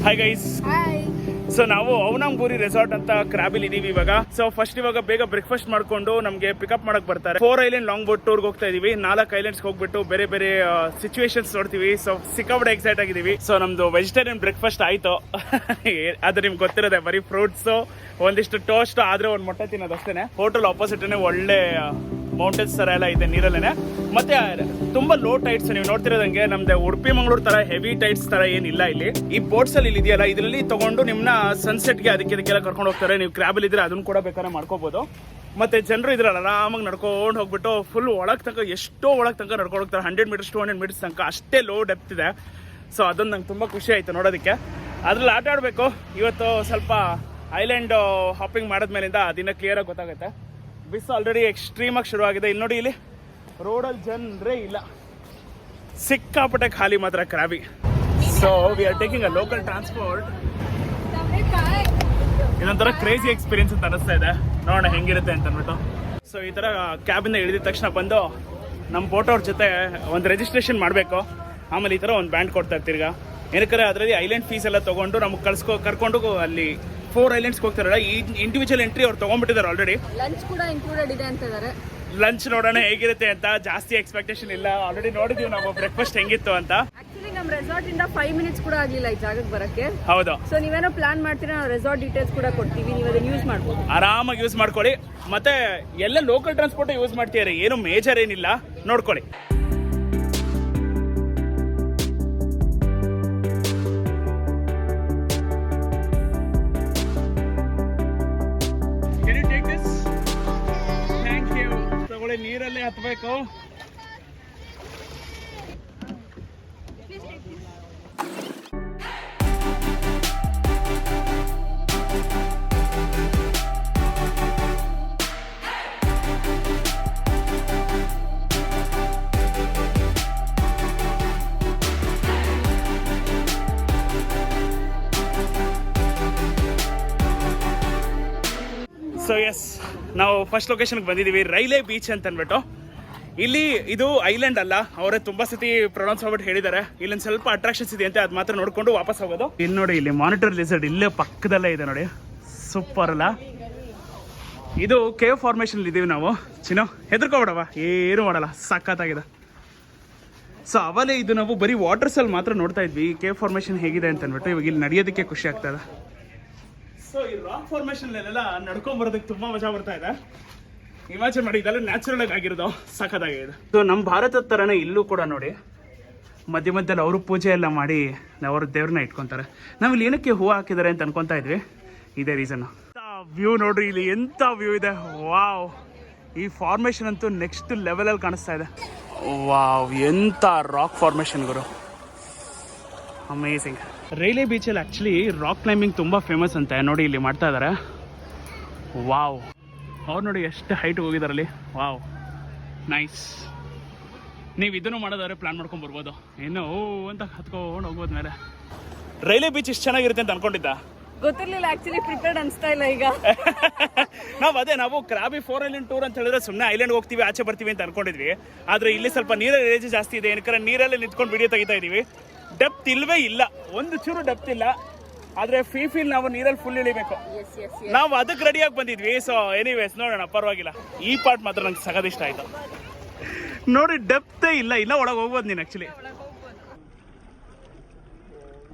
Hi guys. So ನಾವು ಅವನಂಬೂರಿ resort ಅಂತ ಕ್ರಾಬಿಲ್ ಇದೀವಿ ಇವಾಗ. ಸೊ ಫಸ್ಟ್ ಇವಾಗ ಬೇಗ ಬ್ರೇಕ್ಫಾಸ್ಟ್ ಮಾಡ್ಕೊಂಡು ನಮ್ಗೆ ಪಿಕಪ್ ಮಾಡಕ್ ಬರ್ತಾರೆ. 4 ಐಲ್ಯಾಂಡ್ ಲಾಂಗ್ ಬೋಟ್ ಟೂರ್ಗೆ ಹೋಗ್ತಾ ಇದೀವಿ. 4 ಐಲ್ಯಾಂಡ್ಸ್ ಹೋಗ್ಬಿಟ್ಟು ಬೇರೆ ಬೇರೆ ಸಿಚುವೇಶನ್ಸ್ ನೋಡ್ತೀವಿ. ಸೊ ಸಿಕ್ಕಾಪಟ್ಟೆ ಎಕ್ಸೈಟ್ ಆಗಿದೀವಿ. ಸೊ ನಮ್ದು ವೆಜಿಟೇರಿಯನ್ ಬ್ರೇಕ್ಫಾಸ್ಟ್ ಆಯ್ತು. ಅದು ನಿಮ್ಗೆ ಗೊತ್ತಿರೋದೆ, ಬರೀ ಫ್ರೂಟ್ಸ್, ಒಂದಿಷ್ಟು ಟೋಸ್ಟ್, ಆದ್ರೆ ಒಂದ್ ಮೊಟ್ಟೆ ತಿನ್ನೋದು ಅಷ್ಟೇನೆ. ಹೋಟೆಲ್ ಆಪೋಸಿಟ್ ಒಳ್ಳೆ ಮೌಂಟೇನ್ಸ್ ತರ ಎಲ್ಲ ಇದೆ ನೀರಲ್ಲೇನೆ. ಮತ್ತೆ ತುಂಬಾ ಲೋ ಟೈಡ್ಸ್, ನೀವು ನೋಡ್ತಿರೋದಂಗೆ ನಮ್ದು ಉಡುಪಿ ಮಂಗಳೂರು ತರ ಹೆವಿ ಟೈಡ್ಸ್ ತರ ಏನಿಲ್ಲ ಇಲ್ಲಿ. ಈ ಬೋಟ್ಸ್ ಅಲ್ಲಿ ಇದೆಯಲ್ಲ, ಇದರಲ್ಲಿ ತಗೊಂಡು ನಿಮ್ನ ಸನ್ಸೆಟ್ಗೆ ಅದಕ್ಕೆಲ್ಲ ಕರ್ಕೊಂಡು ಹೋಗ್ತಾರೆ. ನೀವು ಕ್ರಾಬಲ್ ಇದ್ರೆ ಅದನ್ನ ಕೂಡ ಬೇಕಾದ್ರೆ ಮಾಡ್ಕೋಬಹುದು. ಮತ್ತೆ ಜನರು ಇದ್ರಲ್ಲ ಆರಾಮಾಗಿ ನಡ್ಕೊಂಡು ಹೋಗ್ಬಿಟ್ಟು ಫುಲ್ ಒಳಗ್ ತನಕ, ಎಷ್ಟೋ ಒಳಗ್ ತನಕ ನಡ್ಕೊಂಡು ಹೋಗ್ತಾರೆ. 100 ಮೀಟರ್ಸ್ 200 ಮೀಟರ್ಸ್ ತನಕ ಅಷ್ಟೇ ಲೋ ಡೆಪ್ತ್ ಇದೆ. ಸೊ ಅದನ್ನ ನಂಗೆ ತುಂಬಾ ಖುಷಿ ಆಯ್ತು ನೋಡೋದಕ್ಕೆ. ಅದ್ರಲ್ಲಿ ಆಟ ಆಡ್ಬೇಕು ಇವತ್ತು. ಸ್ವಲ್ಪ ಐಲ್ಯಾಂಡ್ ಹಾಪಿಂಗ್ ಮಾಡಿದ್ಮೇಲಿಂದ ದಿನ ಕ್ಲಿಯರ್ ಆಗಿ ಗೊತ್ತಾಗುತ್ತೆ. ಬಿಸ್ ಆಲ್ರೆಡಿ ಎಕ್ಸ್ಟ್ರೀಮ್ ಆಗಿ ಶುರು ಆಗಿದೆ. ಇಲ್ಲಿ ನೋಡಿ, ಇಲ್ಲಿ ರೋಡಲ್ಲಿ ಜನರೇ ಇಲ್ಲ, ಸಿಕ್ಕಾಪಟ್ಟೆ ಖಾಲಿ ಮಾತ್ರ Krabi. So we are taking a local transport. ಇದೊಂಥರ ಕ್ರೇಜಿ ಎಕ್ಸ್ಪೀರಿಯನ್ಸ್ ಅಂತ ಅನಿಸ್ತಾ ಇದೆ. ನೋಡೋಣ ಹೆಂಗಿರುತ್ತೆ ಅಂತ ಅಂದ್ಬಿಟ್ಟು. ಸೊ ಈ ತರ ಕ್ಯಾಬಿಂದ ಇಳಿದ ತಕ್ಷಣ ಬಂದು ನಮ್ಮ ಬೋಟವ್ರ ಜೊತೆ ಒಂದು ರಿಜಿಸ್ಟ್ರೇಷನ್ ಮಾಡಬೇಕು. ಆಮೇಲೆ ಈ ತರ ಒಂದು ಬ್ಯಾಂಡ್ ಕೊಡ್ತಾರೆ ತಿರ್ಗಾ. ಏನಕ್ಕೆ ಅದರಲ್ಲಿ ಐಲ್ಯಾಂಡ್ ಫೀಸ್ ಎಲ್ಲ ತಗೊಂಡು ನಮ್ಗೆ ಕರ್ಕೊಂಡು ಅಲ್ಲಿ 4 ಐಲ್ಯಾಂಡ್ಸ್ ಹೋಗ್ತಾರಲ್ಲ, ಈ ಇಂಡಿವಿಜುವಲ್ ಎಂಟ್ರಿ ಅವ್ರು ತಗೊಂಡ್ಬಿಟ್ಟಿದ್ದಾರೆ ಆಲ್ರೆಡಿ. ಲಂಚ್ ಕೂಡ ಇನ್ಕ್ಲೂಡೆಡ್ ಇದೆ ಅಂತ ಇದ್ದಾರೆ. ಲಂಚ್ ನೋಡೋಣ ಹೇಗಿರುತ್ತೆ ಅಂತ. ಜಾಸ್ತಿ ಎಕ್ಸ್ಪೆಕ್ಟೇಷನ್ ಇಲ್ಲ, ಆಲ್ರೆಡಿ ನೋಡಿದೀವಿ ನಾವು ಬ್ರೇಕ್ಫಾಸ್ಟ್ ಹೆಂಗಿತ್ತು ಅಂತ. ಆಕ್ಚುಲಿ ನಮ್ಮ ರೆಸಾರ್ಟ್ ಇಂದ 5 ಮಿನಿಟ್ಸ್ ಕೂಡ ಆಗ್ಲಿಲ್ಲ ಈ ಜಾಗಕ್ಕೆ ಬರಕ್ಕೆ. ಹೌದು. ಸೊ ನೀವೇನೋ ಪ್ಲಾನ್ ಮಾಡ್ತೀರಾ, ನಾವು ರೆಸಾರ್ಟ್ ಡೀಟೇಲ್ಸ್ ಕೂಡ ಕೊಡ್ತೀವಿ, ನೀವು ಅದನ್ನ ಯೂಸ್ ಮಾಡ್ಬೋದು, ಆರಾಮಾಗಿ ಯೂಸ್ ಮಾಡ್ಕೊಳ್ಳಿ. ಮತ್ತೆ ಎಲ್ಲ ಲೋಕಲ್ ಟ್ರಾನ್ಸ್ಪೋರ್ಟ್ ಯೂಸ್ ಮಾಡ್ತೀರಿ, ಏನು ಮೇಜರ್ ಏನಿಲ್ಲ, ನೋಡ್ಕೊಳ್ಳಿ. ನೀರಲ್ಲೇ ಹತ್ಬೇಕು. ಸೊ ಎಸ್, ನಾವು ಫಸ್ಟ್ ಲೊಕೇಶನ್ಗೆ ಬಂದಿದ್ದೀವಿ, ರೈಲ್ವೆ ಬೀಚ್ ಅಂತ ಅಂದ್ಬಿಟ್ಟು. ಇಲ್ಲಿ ಇದು ಐಲ್ಯಾಂಡ್ ಅಲ್ಲ, ಅವರೇ ತುಂಬಾ ಸತಿ ಪ್ರೊನೌನ್ಸ್ ಮಾಡ್ಬಿಟ್ಟು ಹೇಳಿದ್ದಾರೆ. ಇಲ್ಲೊಂದು ಸ್ವಲ್ಪ ಅಟ್ರಾಕ್ಷನ್ಸ್ ಇದೆ ಅಂತ, ಅದು ಮಾತ್ರ ನೋಡ್ಕೊಂಡು ವಾಪಸ್ ಹೋಗೋದು. ಇಲ್ಲಿ ನೋಡಿ, ಇಲ್ಲಿ ಮಾನಿಟರ್ ಲಿಸರ್ಡ್ ಇಲ್ಲೇ ಪಕ್ಕದಲ್ಲೇ ಇದೆ ನೋಡಿ, ಸೂಪರ್ ಅಲ್ಲ. ಇದು ಕೇವ್ ಫಾರ್ಮೇಶನ್ ಇದೀವಿ ನಾವು. ಚಿನ್ನೋ ಹೆದರ್ಕೊಬೇಡವ, ಏನು ಮಾಡಲ್ಲ, ಸಖತ್ತಾಗಿದೆ. ಸೊ ಅವಲೇ ಇದು ನಾವು ಬರೀ ವಾಟರ್ಸ್ ಅಲ್ಲಿ ಮಾತ್ರ ನೋಡ್ತಾ ಇದ್ವಿ, ಕೇವ್ ಫಾರ್ಮೇಶನ್ ಹೇಗಿದೆ ಅಂತ ಅಂದ್ಬಿಟ್ಟು. ಇವಾಗ ಇಲ್ಲಿ ನಡೆಯೋದಕ್ಕೆ ಖುಷಿ ಆಗ್ತಾ ಇದೆ. ಸೊ ಈ ರಾಕ್ ಫಾರ್ಮೇಶನ್ ಎಲ್ಲ ನಡ್ಕೊಂಡ್ ಬರೋದಕ್ಕೆ ತುಂಬಾ ಮಜಾ ಬರ್ತಾ ಇದೆ. ಇಮ್ಯಾಜಿನ್ ಮಾಡಿ, ಇದೆಲ್ಲ ನ್ಯಾಚುರಲ್ ಆಗಿ ಆಗಿರೋದು, ಸಖತ್ತಾಗಿದೆ. ಸೊ ನಮ್ಮ ಭಾರತದ ತರನೇ ಇಲ್ಲೂ ಕೂಡ ನೋಡಿ, ಮಧ್ಯ ಮಧ್ಯದಲ್ಲಿ ಅವರು ಪೂಜೆ ಎಲ್ಲ ಮಾಡಿ ಅವ್ರ ದೇವ್ರನ್ನ ಇಟ್ಕೊಂತಾರೆ. ನಾವಿಲ್ಲಿ ಏನಕ್ಕೆ ಹೂ ಹಾಕಿದ್ದಾರೆ ಅಂತ ಅನ್ಕೊಂತಾ ಇದ್ವಿ, ಇದೇ ರೀಸನ್. ವ್ಯೂ ನೋಡ್ರಿ, ಇಲ್ಲಿ ಎಂತ ವ್ಯೂ ಇದೆ. ವಾವ್, ಈ ಫಾರ್ಮೇಶನ್ ಅಂತೂ ನೆಕ್ಸ್ಟ್ ಲೆವೆಲ್ ಅಲ್ಲಿ ಕಾಣಿಸ್ತಾ ಇದೆ. ವಾವ್, ಎಂತ ರಾಕ್ ಫಾರ್ಮೇಶನ್ ಗುರು, ಅಮೇಸಿಂಗ್. ರೈಲ್ವೆ ಬೀಚಲ್ಲಿ ಆ್ಯಕ್ಚುಲಿ ರಾಕ್ ಕ್ಲೈಂಬಿಂಗ್ ತುಂಬ ಫೇಮಸ್ ಅಂತೆ. ನೋಡಿ ಇಲ್ಲಿ ಮಾಡ್ತಾ ಇದ್ದಾರೆ. ವಾವ್, ಅವ್ರು ನೋಡಿ ಎಷ್ಟು ಹೈಟ್ ಹೋಗಿದಾರಲ್ಲಿ. Wow, nice. ನೀವು ಇದನ್ನು ಮಾಡೋದಾದ್ರೆ ಪ್ಲಾನ್ ಮಾಡ್ಕೊಂಡು ಬರ್ಬೋದು. ಏನು ಅಂತ ಹತ್ಕೊಂಡು ಹೋಗ್ಬೋದು ಮೇಲೆ. ರೈಲ್ವೆ ಬೀಚ್ ಇಷ್ಟು ಚೆನ್ನಾಗಿರುತ್ತೆ ಅಂತ ಅನ್ಕೊಂಡಿದ್ದ, ಗೊತ್ತಿರ್ಲಿಲ್ಲ. ಆಕ್ಚುಲಿ ಪ್ರಿಪೇರ್ಡ್ ಅನ್ಸ್ತಾ ಇಲ್ಲ ಈಗ. ನಾವು ಕ್ರಾಬಿ 4 ಐಲ್ಯಾಂಡ್ ಟೂರ್ ಅಂತ ಹೇಳಿದ್ರೆ ಸುಮ್ಮನೆ ಐಲ್ಯಾಂಡ್ ಹೋಗ್ತೀವಿ, ಆಚೆ ಬರ್ತೀವಿ ಅಂತ ಅನ್ಕೊಂಡಿದ್ವಿ. ಆದ್ರೆ ಇಲ್ಲಿ ಸ್ವಲ್ಪ ನೀರಲ್ಲಿ ರೇಜ್ ಜಾಸ್ತಿ ಇದೆ. ಏನಕ್ಕೆ ನೀರಲ್ಲೇ ನಿಂತ್ಕೊಂಡು ವಿಡಿಯೋ ತೆಗಿತಾ ಇದೀವಿ. ಡೆಪ್ತ್ ಇಲ್ವೇ ಇಲ್ಲ, ಒಂದು ಚೂರು ಡೆಪ್ತ್ ಇಲ್ಲ. ಆದ್ರೆ ಫೀಲ್ ನಾವು ನೀರಲ್ಲಿ ಫುಲ್ ಇಳಿಬೇಕು. ನಾವು ಅದಕ್ಕೆ ರೆಡಿಯಾಗಿ ಬಂದಿದ್ವಿ. ಸೊ ಎನಿವೇಸ್, ನೋಡೋಣ, ಪರವಾಗಿಲ್ಲ. ಈ ಪಾರ್ಟ್ ಮಾತ್ರ ನಂಗೆ ಸಗದ ಇಷ್ಟ ಆಯ್ತು. ನೋಡಿ, ಡೆಪ್ತೇ ಇಲ್ಲ, ಇಲ್ಲ ಒಳಗೆ ಹೋಗ್ಬೋದು ನೀನು. ಆಕ್ಚುಲಿ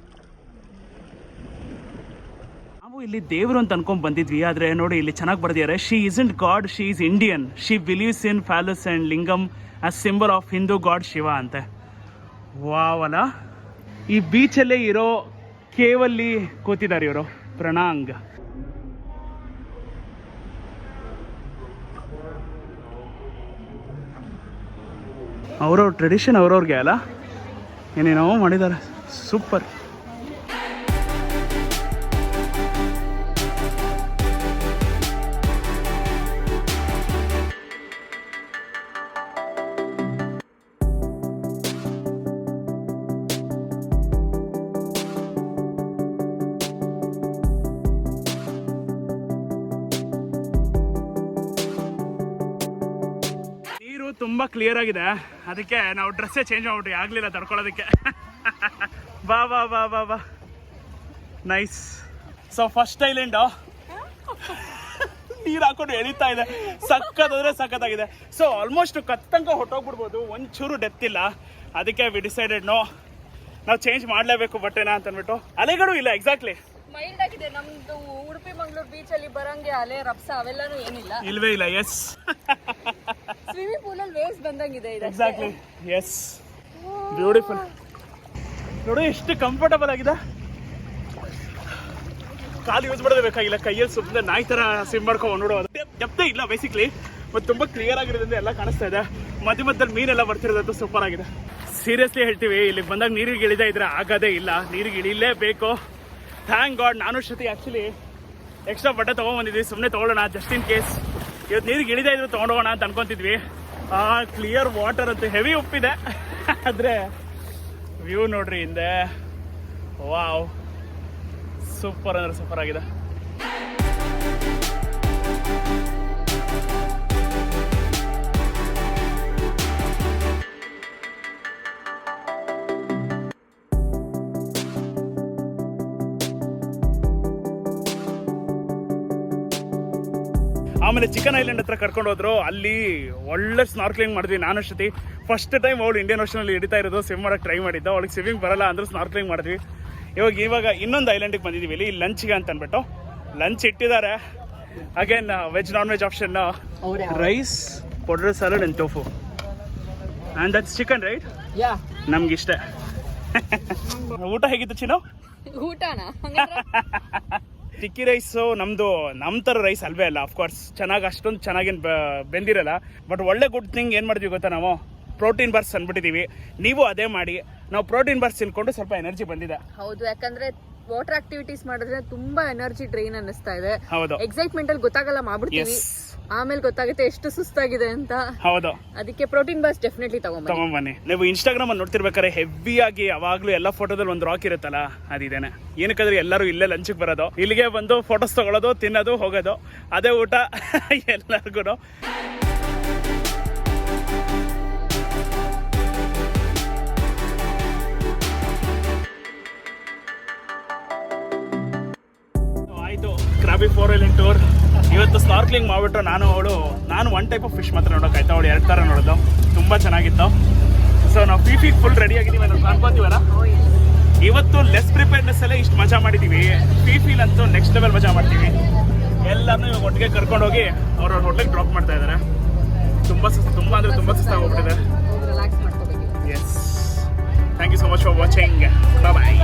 ನಾವು ಇಲ್ಲಿ ದೇವರು ಅಂತ ಅನ್ಕೊಂಡ್ ಬಂದಿದ್ವಿ. ಆದ್ರೆ ನೋಡಿ, ಇಲ್ಲಿ ಚೆನ್ನಾಗಿ ಬರ್ದಿದ್ದಾರೆ, she isn't god, she is Indian, she believes in phallus and lingam as symbol of Hindu god Shiva ಅಂತೆ. ವಾವಲ್ಲ, ಈ ಬೀಚಲ್ಲೇ ಇರೋ ಕೇವಲ್ಲಿ ಕೂತಿದ್ದಾರೆ ಇವರು, ಪ್ರಣಾಂಗ್. ಅವ್ರವ್ರ ಟ್ರೆಡಿಷನ್ ಅವ್ರವ್ರಿಗೆ ಅಲ್ಲ, ಏನೇನೋ ಮಾಡಿದ್ದಾರೆ, ಸೂಪರ್. ತುಂಬಾ ಕ್ಲಿಯರ್ ಆಗಿದೆ, ಅದಕ್ಕೆ ನಾವು ಡ್ರೆಸ್ಸೇ ಚೇಂಜ್ ಮಾಡ್ಬಿಟ್ಟು ಆಗ್ಲಿಲ್ಲ ತಡ್ಕೊಳ್ಳೋದಕ್ಕೆ. ಬಾ ಬಾ ಬಾ ಬಾ ಬಾ ನೈಸ್. ಸೊ ಫಸ್ಟ್ ಐಲ್ಯಾಂಡು ನೀರು ಹಾಕೊಂಡು ಎಳಿತಾ ಇದೆ, ಸಕ್ಕತ್ತಾದ್ರೆ ಸಖತ್ತಾಗಿದೆ. ಸೊ ಆಲ್ಮೋಸ್ಟ್ ಕತ್ತಂಕ ಹೊಟ್ಟೋಗ್ಬಿಡ್ಬೋದು, ಒಂಚೂರು ಡೆಪ್ತ್ ಇಲ್ಲ. ಅದಕ್ಕೆ ವಿ ಡಿಸೈಡೆಡ್ ನಾವು ಚೇಂಜ್ ಮಾಡಲೇಬೇಕು ಬಟ್ಟೆನ ಅಂತ ಅಂದ್ಬಿಟ್ಟು. ಅಲೆಗಳು ಇಲ್ಲ ಎಕ್ಸಾಕ್ಟ್ಲಿ, ಮೈಲ್ಡ್ ಆಗಿದೆ. ನಮ್ದು ಉಡುಪಿ ಮಂಗಳೂರು ಬೀಚ್ ಅಲ್ಲಿ ಬರಂಗೆ ಅಲೆ ರಪ್ಸ ಅವೆಲ್ಲಾನು ಏನಿಲ್ಲ. ಇಲ್ವೇ ಇಲ್ಲ. ಎಸ್, ಸ್ವಿಮ್ಮಿಂಗ್ ಪೂಲ್ ಅಲ್ಲಿ ವೇವ್ಸ್ ಬಂದಂಗಿದೆ ಇದು. Exactly, yes, beautiful. ನೋಡಿ ಎಷ್ಟು ಕಂಫರ್ಟಬಲ್ ಆಗಿದೆ. ಕಾಲು ಯೂಸ್ ಮಾಡೋದೇ ಬೇಕಾಗಿಲ್ಲ, ಕೈಯಲ್ಲಿ ಸುಮ್ಮನೆ ನಾಯಿ ಥರ ಸ್ವಿಮ್ ಮಾಡ್ಕೊಂಡು ನೋಡೋದು. ಡೆಪ್ತೇ ಇಲ್ಲ ಬೇಸಿಕ್ಲಿ, ಮತ್ತು ತುಂಬ ಕ್ಲಿಯರ್ ಆಗಿರೋದ್ರಿಂದ ಎಲ್ಲ ಕಾಣಿಸ್ತಾ ಇದೆ. ಮಧ್ಯ ಮಧ್ಯದಲ್ಲಿ ಮೀನೆಲ್ಲ ಬರ್ತಿರೋದಂತೂ ಸೂಪರ್ ಆಗಿದೆ. ಸೀರಿಯಸ್ಲಿ ಹೇಳ್ತೀವಿ, ಇಲ್ಲಿಗೆ ಬಂದಾಗ ನೀರಿಗೆ ಇಳಿತಾ ಇದ್ರೆ ಆಗೋದೇ ಇಲ್ಲ, ನೀರಿಗೆ ಇಳಿಲೇಬೇಕು. Thank god. ನಾನು ಶ್ರುತಿ ಆ್ಯಕ್ಚುಲಿ ಎಕ್ಸ್ಟ್ರಾ ಬಟ್ಟೆ ತೊಗೊಂಬಂದಿದ್ವಿ, ಸುಮ್ಮನೆ ತೊಗೊಳ್ಳೋಣ ಜಸ್ಟ್ ಇನ್ ಕೇಸ್. ಇವತ್ತು ನೀರಿಗೆ ಇಳಿತಾ ಇದ್ರು ತೊಗೊಂಡೋಗೋಣ ಅಂತ ಅನ್ಕೊತಿದ್ವಿ. ಕ್ಲಿಯರ್ ವಾಟರ್ ಅಂತ, ಹೆವಿ ಉಪ್ಪಿದೆ, ಆದರೆ ವ್ಯೂ ನೋಡ್ರಿ ಹಿಂದೆ. ವಾವ್, ಸೂಪರ್ ಅಂದ್ರೆ ಸೂಪರ್ ಆಗಿದೆ. ಆಮೇಲೆ ಚಿಕನ್ ಐಲ್ಯಾಂಡ್ ಹತ್ರ ಕರ್ಕೊಂಡು ಹೋದ್ರು. ಅಲ್ಲಿ ಒಳ್ಳೆ ಸ್ನಾರ್ಕ್ಲಿಂಗ್ ಮಾಡಿದ್ವಿ ನಾನು ಶ್ರುತಿ. ಫಸ್ಟ್ ಟೈಮ್ ಅವಳು ಇಂಡಿಯನ್ ಓಷನಲ್ಲಿ ಹಿಡಿತಾ ಇರೋದು, ಸ್ವಿಮ್ ಮಾಡೋಕೆ ಟ್ರೈ ಮಾಡಿದ್ದು. ಅವಳಿಗೆ ಸ್ವಿಮ್ಮಿಂಗ್ ಬರಲ್ಲ ಅಂದ್ರೂ ಸ್ನಾರ್ಕ್ಲಿಂಗ್ ಮಾಡಿದ್ವಿ. ಇವಾಗ ಇನ್ನೊಂದು ಐಲ್ಯಾಂಡಿಗೆ ಬಂದಿದ್ದೀವಿ, ಇಲ್ಲಿ ಲಂಚ್ಗೆ ಅಂತ ಅಂದ್ಬಿಟ್ಟು. ಲಂಚ್ ಇಟ್ಟಿದ್ದಾರೆ. Again veg non veg option, rice, potato salad and tofu, and that's chicken right. ನಮ್ಗೆ ಇಷ್ಟ. ಊಟ ಹೇಗಿತ್ತು ಚಿನ್ನು? ಊಟನಾ? ಟಿಕ್ಕಿ ರೈಸು ನಮ್ಮದು ನಮ್ಮ ಥರ ರೈಸ್ ಅಲ್ವೇ ಅಲ್ಲ, ಅಫ್ಕೋರ್ಸ್ ಚೆನ್ನಾಗಿ ಅಷ್ಟೊಂದು ಚೆನ್ನಾಗೇನು ಬೆಂದಿರಲ್ಲ. ಬಟ್ ಒಳ್ಳೆ ಗುಡ್ ಥಿಂಗ್ ಏನು ಮಾಡಿದ್ವಿ ಗೊತ್ತಾ, ನಾವು ಪ್ರೋಟೀನ್ ಬಾರ್ಸ್ ಅಂದ್ಬಿಟ್ಟಿದ್ದೀವಿ. ನೀವು ಅದೇ ಮಾಡಿ. ನಾವು ಪ್ರೋಟೀನ್ ಬಾರ್ಸ್ ತಿನ್ಕೊಂಡು ಸ್ವಲ್ಪ ಎನರ್ಜಿ ಬಂದಿದೆ. ಹೌದು, ಯಾಕಂದ್ರೆ ವಾಟರ್ ಆಕ್ಟಿವಿಟೀಸ್ ಮಾಡಿದ್ರೆ ತುಂಬಾ ಎನರ್ಜಿ ಡ್ರೈನ್ ಅನ್ನಿಸ್ತಾ ಇದೆ. ಹೌದು, ಎಕ್ಸೈಟ್ಮೆಂಟ್ ಅಲ್ಲಿ ಗೊತ್ತಾಗಲ್ಲ, ಮಾಡ್ಬಿಡ್ತೀವಿ, ಆಮೇಲೆ ಗೊತ್ತಾಗುತ್ತೆ ಎಷ್ಟು ಸುಸ್ತಾಗಿದೆ ಅಂತ. ಹೌದು, ಅದಕ್ಕೆ ಪ್ರೋಟೀನ್ ಬಾರ್ಸ್ ಡೆಫಿನೆಟ್ಲಿ ತಗೊಂಬನ್ನಿ. ನೀವು ಇನ್ಸ್ಟಾಗ್ರಾಮ್ ಅಲ್ಲಿ ನೋಡ್ತಿರ್ಬೇಕಾದ್ರೆ ಹೆವಿಯಾಗಿ ಯಾವಾಗ್ಲೂ ಎಲ್ಲ ಫೋಟೋದಲ್ಲಿ ಒಂದು ರಾಕ್ ಇರುತ್ತಲ್ಲ, ಅದಿದೇನೆ. ಏನಕ್ಕಂದ್ರೆ ಎಲ್ಲರೂ ಇಲ್ಲೇ ಲಂಚಿಗೆ ಬರೋದು, ಇಲ್ಲಿಗೆ ಬಂದು ಫೋಟೋಸ್ ತಗೊಳ್ಳೋದು, ತಿನ್ನೋದು, ಹೋಗೋದು, ಅದೇ ಊಟ ಎಲ್ಲರಿಗೂ. ಆಯ್ತು, ಕ್ರಾಬಿ 4 ಐಲ್ಯಾಂಡ್ ಟೂರ್. ಇವತ್ತು ಸ್ನಾರ್ಕ್ಲಿಂಗ್ ಮಾಡಿಬಿಟ್ಟು ನಾನು ಒನ್ ಟೈಪ್ ಆಫ್ ಫಿಶ್ ಮಾತ್ರ ನೋಡೋಕ್ಕಾಯ್ತು. ಅವಳು 2 ಥರ ನೋಡೋದು, ತುಂಬ ಚೆನ್ನಾಗಿತ್ತು. ಸೊ ನಾವು ಫೀಫಿಗೆ ಫುಲ್ ರೆಡಿ ಆಗಿದ್ದೀವಿ ಅಂತ ಅನ್ಕೋತೀವಲ್ಲ. ಇವತ್ತು ಲೆಸ್ ಪ್ರಿಪೇರ್ಡ್ನೆಸ್ ಅಲ್ಲೇ ಇಷ್ಟು ಮಜಾ ಮಾಡಿದ್ದೀವಿ. ಫೀಫಿಲಂತೂ ನೆಕ್ಸ್ಟ್ ಲೆವೆಲ್ ಮಜಾ ಮಾಡ್ತೀವಿ. ಎಲ್ಲರನ್ನೂ ಇವಾಗ ಒಟ್ಟಿಗೆ ಕರ್ಕೊಂಡೋಗಿ ಅವ್ರವ್ರ ಹೋಟ್ಲಿಗೆ ಡ್ರಾಪ್ ಮಾಡ್ತಾ ಇದ್ದಾರೆ. ತುಂಬ ಅಂದರೆ ತುಂಬ ಸುಸ್ತಾಗೋಗ್ಬಿಟ್ಟಿದೆ. ರಿಲ್ಯಾಕ್ಸ್ ಮಾಡ್ಕೋಬೇಕು. Yes, thank you so much for watching. Bye.